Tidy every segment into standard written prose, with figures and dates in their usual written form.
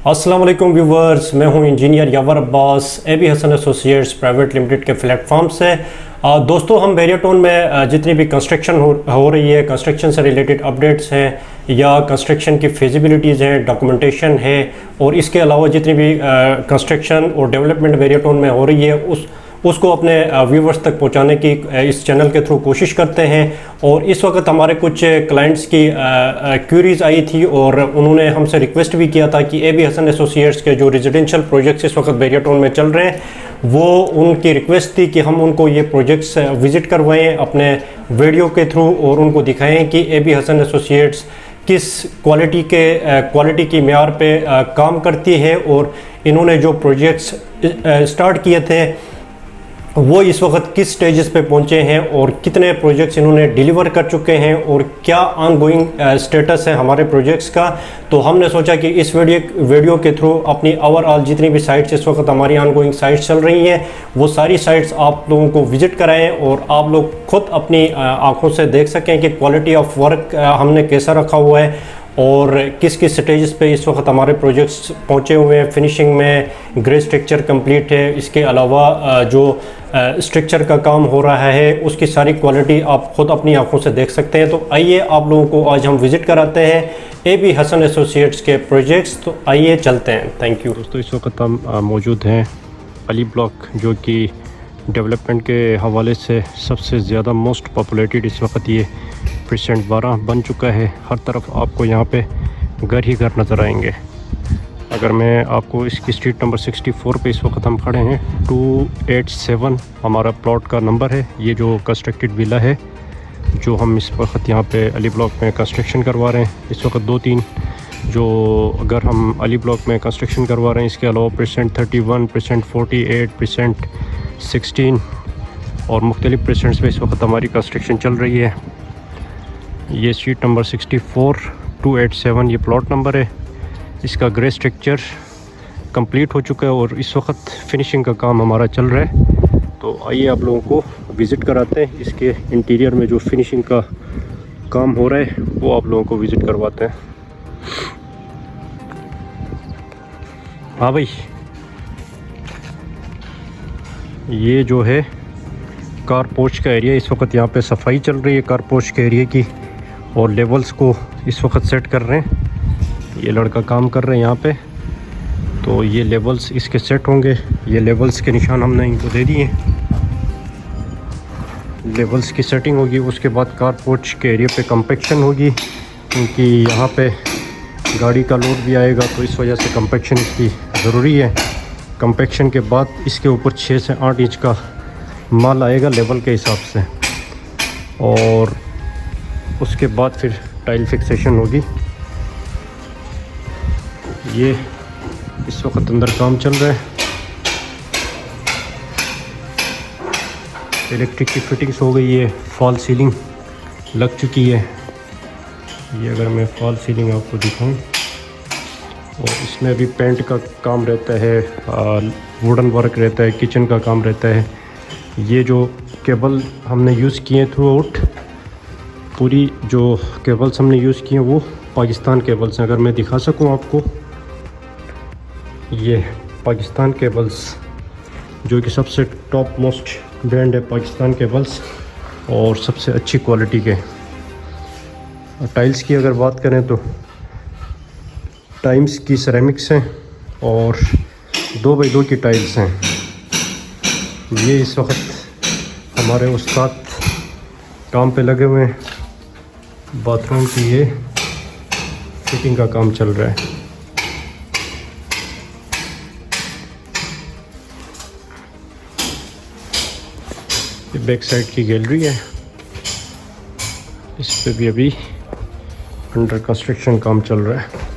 अस्सलाम वालेकुम व्यूवर्स, मैं हूं engineer Yawar Abbas AB Hasan associates private limited के प्लेटफॉर्म से। दोस्तों, हम बेरियाटोन में जितनी भी कंस्ट्रक्शन हो रही है, कंस्ट्रक्शन से रिलेटेड अपडेट्स हैं या कंस्ट्रक्शन की फिजिबिलिटीज़ हैं, डॉक्यूमेंटेशन है और इसके अलावा जितनी भी कंस्ट्रक्शन और डेवलपमेंट बेरियाटोन में हो रही है उसको अपने व्यूवर्स तक पहुंचाने की इस चैनल के थ्रू कोशिश करते हैं। और इस वक्त हमारे कुछ क्लाइंट्स की क्यूरीज आई थी और उन्होंने हमसे रिक्वेस्ट भी किया था कि एबी हसन एसोसिएट्स के जो रेजिडेंशियल प्रोजेक्ट्स इस वक्त बेरियाटोन में चल रहे हैं, वो उनकी रिक्वेस्ट थी कि हम उनको ये प्रोजेक्ट्स विज़िट करवाएं अपने वीडियो के थ्रू और उनको दिखाएं कि एबी हसन एसोसिएट्स किस क्वालिटी की म्यार पे काम करती है और इन्होंने जो प्रोजेक्ट्स स्टार्ट किए थे वो इस वक्त किस स्टेजेस पे पहुंचे हैं और कितने प्रोजेक्ट्स इन्होंने डिलीवर कर चुके हैं और क्या ऑनगोइंग स्टेटस है हमारे प्रोजेक्ट्स का। तो हमने सोचा कि इस वीडियो के थ्रू अपनी ओवरऑल जितनी भी साइट्स इस वक्त हमारी ऑनगोइंग साइट्स चल रही हैं वो सारी साइट्स आप लोगों को विज़िट कराएं और आप लोग खुद अपनी आंखों से देख सकें कि क्वालिटी ऑफ वर्क हमने कैसा रखा हुआ है और किस किस स्टेजेस पे इस वक्त हमारे प्रोजेक्ट्स पहुंचे हुए हैं। फिनिशिंग में ग्रे स्ट्रक्चर कंप्लीट है, इसके अलावा जो स्ट्रक्चर का काम हो रहा है उसकी सारी क्वालिटी आप खुद अपनी आंखों से देख सकते हैं। तो आइए आप लोगों को आज हम विज़िट कराते हैं एबी हसन एसोसिएट्स के प्रोजेक्ट्स। तो आइए चलते हैं। Thank you. दोस्तों, इस वक्त हम मौजूद हैं अली ब्लॉक, जो कि डेवलपमेंट के हवाले से सबसे ज़्यादा मोस्ट पॉपुलेटेड इस वक्त ये % 12 बन चुका है। हर तरफ आपको यहाँ पे घर ही घर नज़र आएंगे। अगर मैं आपको इसकी स्ट्रीट नंबर 64 पे इस वक्त हम खड़े हैं, 287 हमारा प्लॉट का नंबर है। ये जो कंस्ट्रक्टेड विला है जो हम इस वक्त यहाँ पे अली ब्लॉक में कंस्ट्रक्शन करवा रहे हैं, इस वक्त 2-3 जो अगर हम अली ब्लॉक में कंस्ट्रक्शन करवा रहे हैं, इसके अलावा % 31, %48, %16 और मुख्तलिफ % पे इस वक्त हमारी कंस्ट्रक्शन चल रही है। ये स्ट्रीट नंबर 64 287 ये प्लॉट नंबर है। इसका ग्रे स्ट्रक्चर कंप्लीट हो चुका है और इस वक्त फिनिशिंग का काम हमारा चल रहा है। तो आइए आप लोगों को विज़िट कराते हैं। इसके इंटीरियर में जो फिनिशिंग का काम हो रहा है वो आप लोगों को विज़िट करवाते हैं। हाँ भाई, ये जो है कार पोर्च का एरिया, इस वक्त यहाँ पे सफाई चल रही है कार पोर्च के एरिया की और लेवल्स को इस वक्त सेट कर रहे हैं। ये लड़का काम कर रहे हैं यहाँ पे। तो ये लेवल्स इसके सेट होंगे। ये लेवल्स के निशान हमने इनको दे दिए। लेवल्स की सेटिंग होगी, उसके बाद कार पोर्च के एरिया पे कंपैक्शन होगी, क्योंकि यहाँ पे गाड़ी का लोड भी आएगा तो इस वजह से कंपैक्शन इसकी ज़रूरी है। कंपैक्शन के बाद इसके ऊपर 6 से 8 इंच का माल आएगा लेवल के हिसाब से और उसके बाद फिर टाइल फिक्सेशन होगी। ये इस वक्त अंदर काम चल रहा है। इलेक्ट्रिक की फिटिंग्स हो गई है, फॉल सीलिंग लग चुकी है। ये अगर मैं फॉल सीलिंग आपको दिखाऊं, और इसमें भी पेंट का काम रहता है, वुडन वर्क रहता है, किचन का काम रहता है। ये जो केबल हमने यूज़ किए थ्रू आउट, पूरी जो केबल्स हमने यूज़ किए वो पाकिस्तान केबल्स हैं। अगर मैं दिखा सकूं आपको, ये पाकिस्तान केबल्स जो कि सबसे टॉप मोस्ट ब्रांड है पाकिस्तान केबल्स और सबसे अच्छी क्वालिटी के। टाइल्स की अगर बात करें तो टाइम्स की सिरेमिक्स हैं और 2x2 की टाइल्स हैं। ये इस वक्त हमारे उस्ताद काम पे लगे हुए हैं। बाथरूम की ये फिटिंग का काम चल रहा है। ये बैक साइड की गैलरी है, इस पे भी अभी अंडर कंस्ट्रक्शन काम चल रहा है।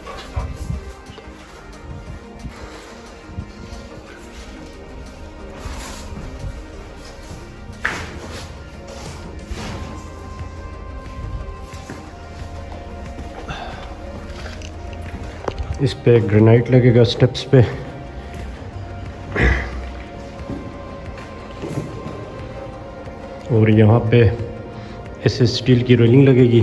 इस पे ग्रेनाइट लगेगा स्टेप्स पे। और यहाँ पे ऐसे स्टील की रेलिंग लगेगी।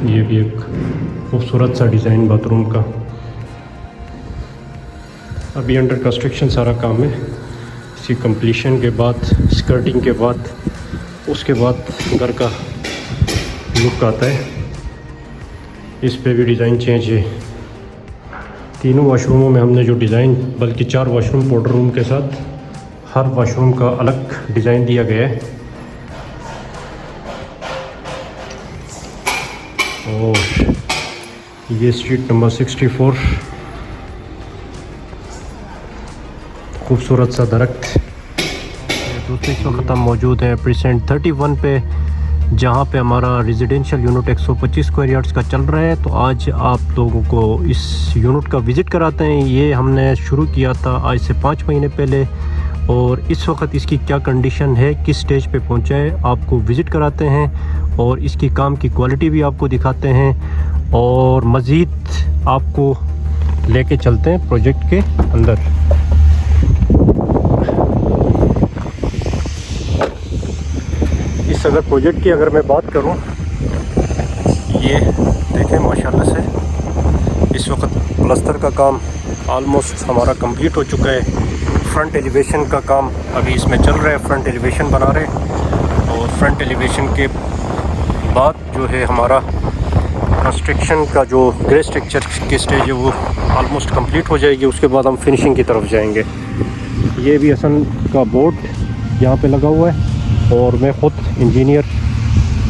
ये भी एक खूबसूरत सा डिज़ाइन बाथरूम का, अभी अंडर कंस्ट्रक्शन सारा काम है। इसकी कंप्लीशन के बाद, स्कर्टिंग के बाद, उसके बाद घर का लुक आता है। इस पे भी डिज़ाइन चेंज है। तीनों वाशरूमों में हमने जो डिज़ाइन, बल्कि 4 वाशरूम पाउडर रूम के साथ, हर वाशरूम का अलग डिज़ाइन दिया गया है। और ये स्ट्रीट नंबर 64, खूबसूरत सा दरख्त। दोस्तों इस वक्त हम मौजूद हैं प्रेसेंट 31 पे, जहाँ पे हमारा रेजिडेंशियल यूनिट 125 स्क्वायर यार्ड्स का चल रहा है। तो आज आप लोगों को इस यूनिट का विज़िट कराते हैं। ये हमने शुरू किया था आज से 5 महीने पहले, और इस वक्त इसकी क्या कंडीशन है, किस स्टेज पे पहुंचा है, आपको विज़िट कराते हैं और इसकी काम की क्वालिटी भी आपको दिखाते हैं, और मज़ीद आपको लेके चलते हैं प्रोजेक्ट के अंदर। इस अगर प्रोजेक्ट की अगर मैं बात करूं, ये देखें माशाल्लाह से इस वक्त प्लास्टर का काम ऑलमोस्ट हमारा कंप्लीट हो चुका है। फ्रंट एलिवेशन का काम अभी इसमें चल रहा है, फ्रंट एलिवेशन बना रहे हैं, और फ्रंट एलिवेशन के बाद जो है हमारा कंस्ट्रक्शन का जो ग्रे स्ट्रक्चर की स्टेज है वो ऑलमोस्ट कंप्लीट हो जाएगी। उसके बाद हम फिनिशिंग की तरफ जाएंगे। ये भी हसन का बोर्ड यहाँ पे लगा हुआ है, और मैं ख़ुद इंजीनियर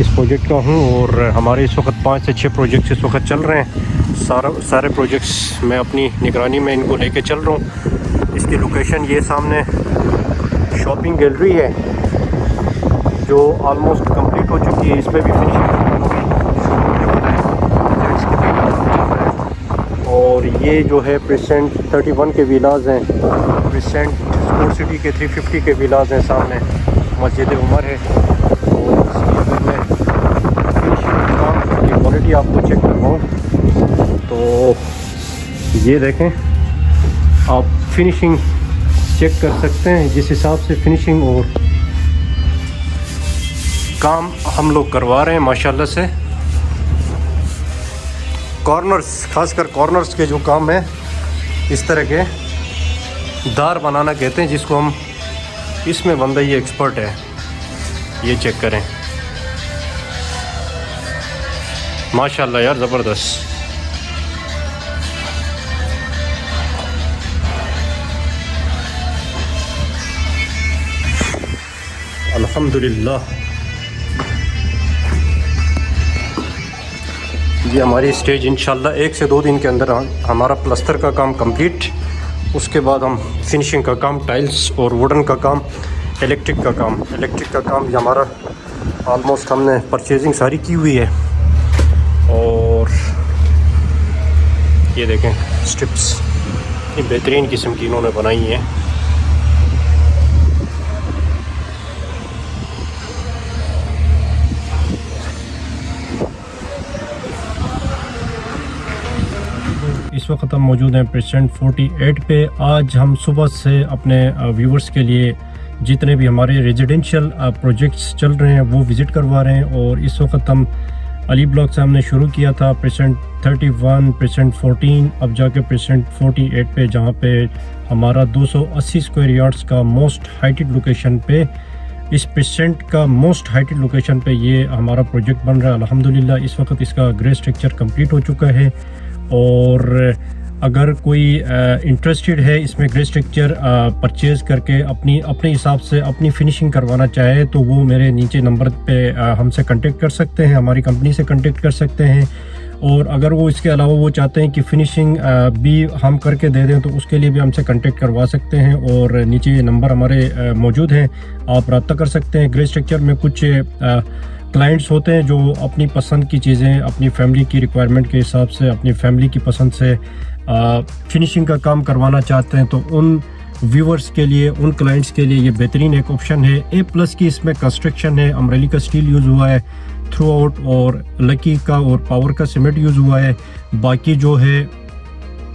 इस प्रोजेक्ट का हूँ, और हमारे इस वक्त 5 से 6 प्रोजेक्ट्स इस वक्त चल रहे हैं। सारे प्रोजेक्ट्स मैं अपनी निगरानी में इनको लेके चल रहा हूँ। इसकी लोकेशन ये सामने शॉपिंग गैलरी है जो ऑलमोस्ट कंप्लीट हो चुकी है। इसमें भी फिनिशिंग होगी। और ये जो है प्रेसेंट 31 के विलाज हैं, प्रेसेंट स्पोर्ट सिटी के 350 के विलाज हैं। सामने मस्जिद उमर है, और इसकी अगर मैं फिनिशिंग काम की क्वालिटी आपको चेक करवाऊँ तो ये देखें, आप फिनिशिंग चेक कर सकते हैं। जिस हिसाब से फिनिशिंग और काम हम लोग करवा रहे हैं माशाल्लाह से। कॉर्नर्स, खासकर कॉर्नर्स के जो काम है, इस तरह के दार बनाना कहते हैं जिसको हम, इसमें बंदा ये एक्सपर्ट है। ये चेक करें माशाल्लाह यार, ज़बरदस्त। अल्हम्दुलिल्लाह। ये हमारी स्टेज इंशाल्लाह 1 से 2 दिन के अंदर हमारा प्लास्टर का काम कंप्लीट। उसके बाद हम फिनिशिंग का काम, टाइल्स और वुडन का काम, इलेक्ट्रिक का काम ये हमारा ऑलमोस्ट हमने परचेजिंग सारी की हुई है। और ये देखें स्ट्रिप्स, ये बेहतरीन किस्म की इन्होंने बनाई हैं। इस वक्त हम मौजूद हैं प्रेसेंट 48 पे। आज हम सुबह से अपने व्यूवर्स के लिए जितने भी हमारे रेजिडेंशियल प्रोजेक्ट्स चल रहे हैं वो विज़िट करवा रहे हैं। और इस वक्त हम अली ब्लॉक से हमने शुरू किया था प्रेसेंट 31, प्रेसेंट 14, अब जाके प्रेसेंट 48 पे, जहाँ पे हमारा 280 स्क्वायर यार्ड्स का मोस्ट हाइटेड लोकेशन पे, इस प्रेसेंट का मोस्ट हाइटेड लोकेशन पे ये हमारा प्रोजेक्ट बन रहा है। अल्हम्दुलिल्लाह इस वक्त इसका ग्रे स्ट्रक्चर कंप्लीट हो चुका है। और अगर कोई इंटरेस्टेड है इसमें ग्रे स्ट्रक्चर परचेज़ करके अपने हिसाब से अपनी फिनिशिंग करवाना चाहे तो वो मेरे नीचे नंबर पे हमसे कांटेक्ट कर सकते हैं, हमारी कंपनी से कांटेक्ट कर सकते हैं। और अगर वो इसके अलावा वो चाहते हैं कि फ़िनिशिंग भी हम करके दे दें तो उसके लिए भी हमसे कांटेक्ट करवा सकते हैं। और नीचे ये नंबर हमारे मौजूद हैं, आप रब्ता कर सकते हैं। ग्रे स्ट्रक्चर में कुछ क्लाइंट्स होते हैं जो अपनी पसंद की चीज़ें अपनी फैमिली की रिक्वायरमेंट के हिसाब से, अपनी फैमिली की पसंद से फिनिशिंग का काम करवाना चाहते हैं। तो उन व्यूवर्स के लिए, उन क्लाइंट्स के लिए ये बेहतरीन एक ऑप्शन है। A+ की इसमें कंस्ट्रक्शन है, अमरेली का स्टील यूज़ हुआ है थ्रू आउट, और लकी का और पावर का सीमेंट यूज़ हुआ है। बाकी जो है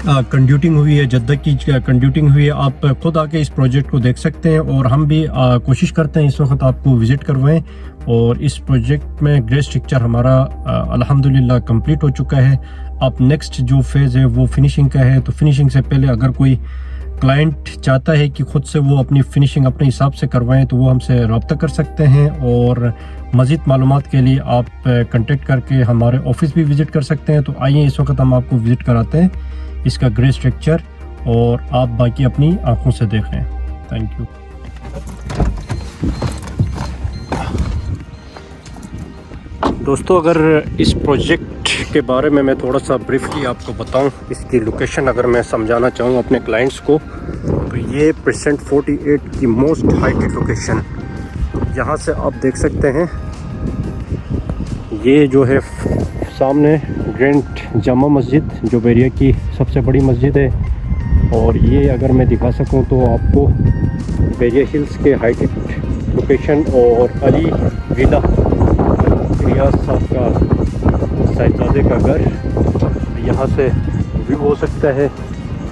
कंड्यूटिंग हुई है, जद्दा की कंड्यूटिंग हुई है। आप खुद आके इस प्रोजेक्ट को देख सकते हैं और हम भी कोशिश करते हैं इस वक्त आपको विज़िट करवाएं। और इस प्रोजेक्ट में ग्रे स्ट्रक्चर हमारा अल्हम्दुलिल्लाह कंप्लीट हो चुका है। अब नेक्स्ट जो फेज़ है वो फिनिशिंग का है। तो फिनिशिंग से पहले अगर कोई क्लाइंट चाहता है कि ख़ुद से वो अपनी फ़िनिशिंग अपने हिसाब से करवाएं तो वो हमसे रब्ता कर सकते हैं। और मज़ीद मालूमात के लिए आप कांटेक्ट करके हमारे ऑफिस भी विज़िट कर सकते हैं। तो आइए इस वक्त हम आपको विज़िट कराते हैं इसका ग्रे स्ट्रक्चर और आप बाकी अपनी आंखों से देखें। Thank you. दोस्तों, अगर इस प्रोजेक्ट के बारे में मैं थोड़ा सा ब्रीफली आपको बताऊं, इसकी लोकेशन अगर मैं समझाना चाहूँ अपने क्लाइंट्स को, तो ये परसेंट 48 की मोस्ट हाइटेड लोकेशन, यहाँ से आप देख सकते हैं ये जो है सामने ग्रैंड जामा मस्जिद जो बेरिया की सबसे बड़ी मस्जिद है। और ये अगर मैं दिखा सकूं तो आपको बेरिया हिल्स के हाइटेड लोकेशन और अली विला रियाज साहब का साहिबजादे का घर यहाँ से व्यू हो सकता है।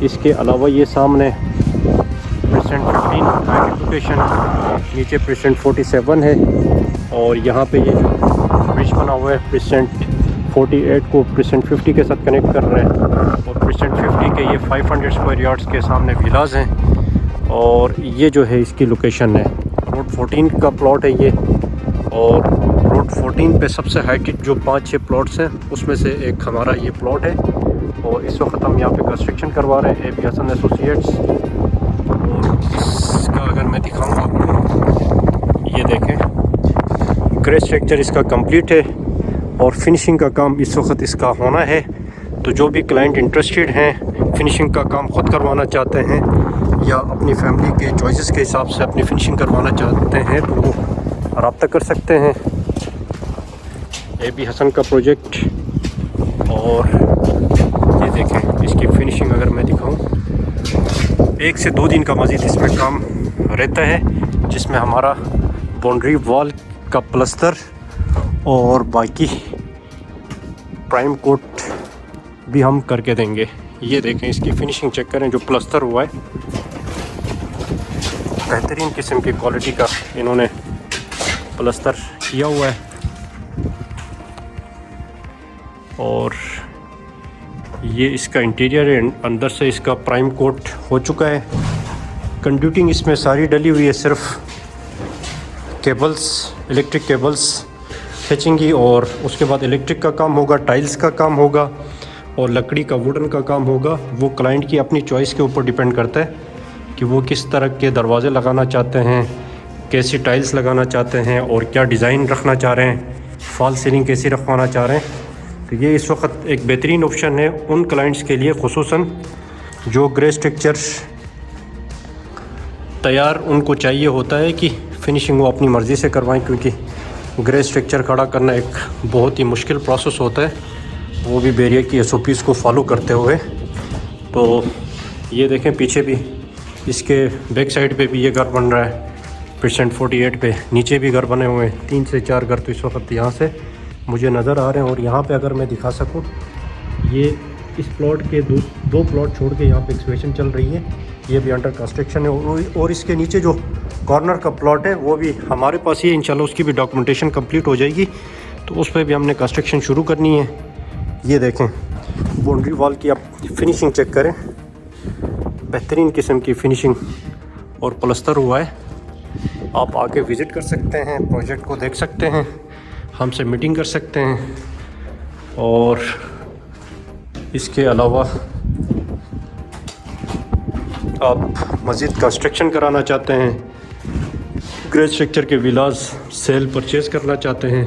इसके अलावा ये सामने परसेंट 15 हाइटेड लोकेशन, नीचे परसेंट 47 है। और यहाँ पे ये जो ब्रिज बना हुआ है परसेंट 48 को परसेंट 50 के साथ कनेक्ट कर रहे हैं। और परसेंट 50 के ये 500 स्क्वायर यार्ड्स के सामने विलाज हैं। और ये जो है इसकी लोकेशन है, रोड 14 का प्लॉट है ये। और रोड 14 पे सबसे हाइटेड जो 5-6 प्लॉट्स हैं उसमें से एक हमारा ये प्लॉट है। और इस वक्त हम यहाँ पे कंस्ट्रक्शन करवा रहे हैं AB हसन एसोसिएट्स। और इसका अगर मैं दिखाऊँ आपको, ये देखें ग्रे स्ट्रक्चर इसका कंप्लीट है और फिनिशिंग का काम इस वक्त इसका होना है। तो जो भी क्लाइंट इंटरेस्टेड हैं, फिनिशिंग का काम ख़ुद करवाना चाहते हैं या अपनी फैमिली के चॉइसेस के हिसाब से अपनी फिनिशिंग करवाना चाहते हैं तो वो रब्ता कर सकते हैं। AB हसन का प्रोजेक्ट। और ये देखें इसकी फिनिशिंग अगर मैं दिखाऊं, 1 से 2 दिन का मज़ीद इसमें काम रहता है, जिसमें हमारा बाउंड्री वॉल का प्लस्तर और बाकी प्राइम कोट भी हम करके देंगे। ये देखें इसकी फिनिशिंग चेक करें, जो प्लस्तर हुआ है बेहतरीन किस्म की क्वालिटी का इन्होंने प्लस्तर किया हुआ है। और ये इसका इंटीरियर है, अंदर से इसका प्राइम कोट हो चुका है। कंड्यूटिंग इसमें सारी डली हुई है, सिर्फ केबल्स, इलेक्ट्रिक केबल्स खींचेंगी और उसके बाद इलेक्ट्रिक का काम होगा, टाइल्स का काम होगा और लकड़ी का वुडन का काम होगा। वो क्लाइंट की अपनी चॉइस के ऊपर डिपेंड करता है कि वो किस तरह के दरवाज़े लगाना चाहते हैं, कैसी टाइल्स लगाना चाहते हैं और क्या डिज़ाइन रखना चाह रहे हैं, फॉल सीलिंग कैसी रखवाना चाह रहे हैं। तो ये इस वक्त एक बेहतरीन ऑप्शन है उन क्लाइंट्स के लिए, खुसूसन जो ग्रे स्ट्रक्चर तैयार उनको चाहिए होता है कि फिनिशिंग वो अपनी मर्ज़ी से करवाएं, क्योंकि ग्रे स्ट्रक्चर खड़ा करना एक बहुत ही मुश्किल प्रोसेस होता है, वो भी बेरिया की SOPs को फॉलो करते हुए। तो ये देखें पीछे भी इसके बैक साइड पे भी ये घर बन रहा है परसेंट 48 पे, नीचे भी घर बने हुए हैं, 3 से 4 घर तो इस वक्त यहाँ से मुझे नज़र आ रहे हैं। और यहाँ पे अगर मैं दिखा सकूँ, ये इस प्लॉट के दो प्लॉट छोड़ के यहाँ पे एक्सवेशन चल रही है, ये भी अंडर कंस्ट्रक्शन है। और इसके नीचे जो कॉर्नर का प्लॉट है वो भी हमारे पास ही है, इंशाल्लाह उसकी भी डॉक्यूमेंटेशन कंप्लीट हो जाएगी तो उस पर भी हमने कंस्ट्रक्शन शुरू करनी है। ये देखें बाउंड्री वॉल की आप फिनिशिंग चेक करें, बेहतरीन किस्म की फिनिशिंग और प्लस्तर हुआ है। आप आके विज़िट कर सकते हैं, प्रोजेक्ट को देख सकते हैं, हमसे मीटिंग कर सकते हैं। और इसके अलावा आप मज़ीद कंस्ट्रक्शन कराना चाहते हैं, ग्रे स्ट्रक्चर के विलाज सेल परचेज़ करना चाहते हैं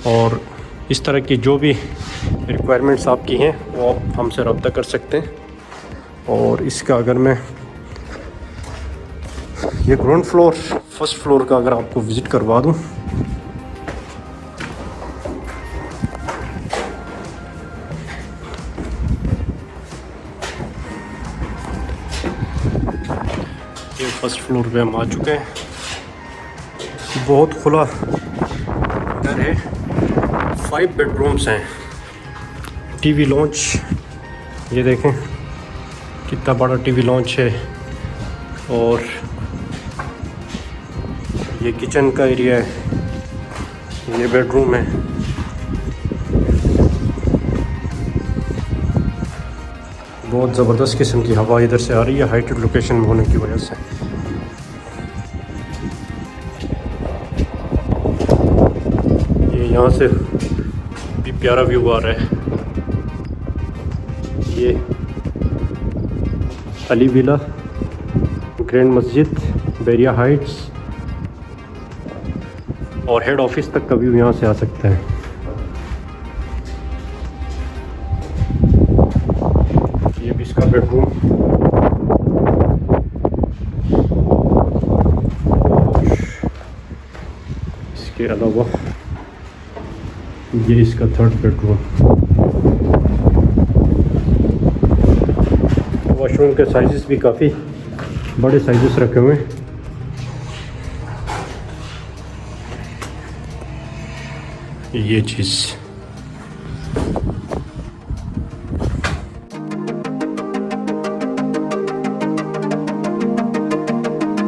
और इस तरह की जो भी रिक्वायरमेंट्स आपकी हैं वो आप हमसे रब्ता कर सकते हैं। और इसका अगर मैं ये ग्राउंड फ्लोर, फर्स्ट फ्लोर का अगर आपको विज़िट करवा दूं, ये फर्स्ट फ्लोर पे हम आ चुके हैं। बहुत खुला घर है, 5 बेडरूम्स हैं, टीवी लॉन्च, ये देखें कितना बड़ा टीवी लॉन्च है। और ये किचन का एरिया है, ये बेडरूम है। बहुत ज़बरदस्त किस्म की हवा इधर से आ रही है हाइटेड लोकेशन में होने की वजह से। ये यहाँ से भी प्यारा व्यू आ रहा है। ये अली विला, ग्रैंड मस्जिद, बैरिया हाइट्स और हेड ऑफिस तक का व्यू यहाँ से आ सकता है। ये भी इसका बेडरूम। इसके अलावा ये इसका थर्ड बेडरूम। वॉशरूम के साइजेस भी काफ़ी बड़े साइजेस रखे हुए हैं। ये चीज़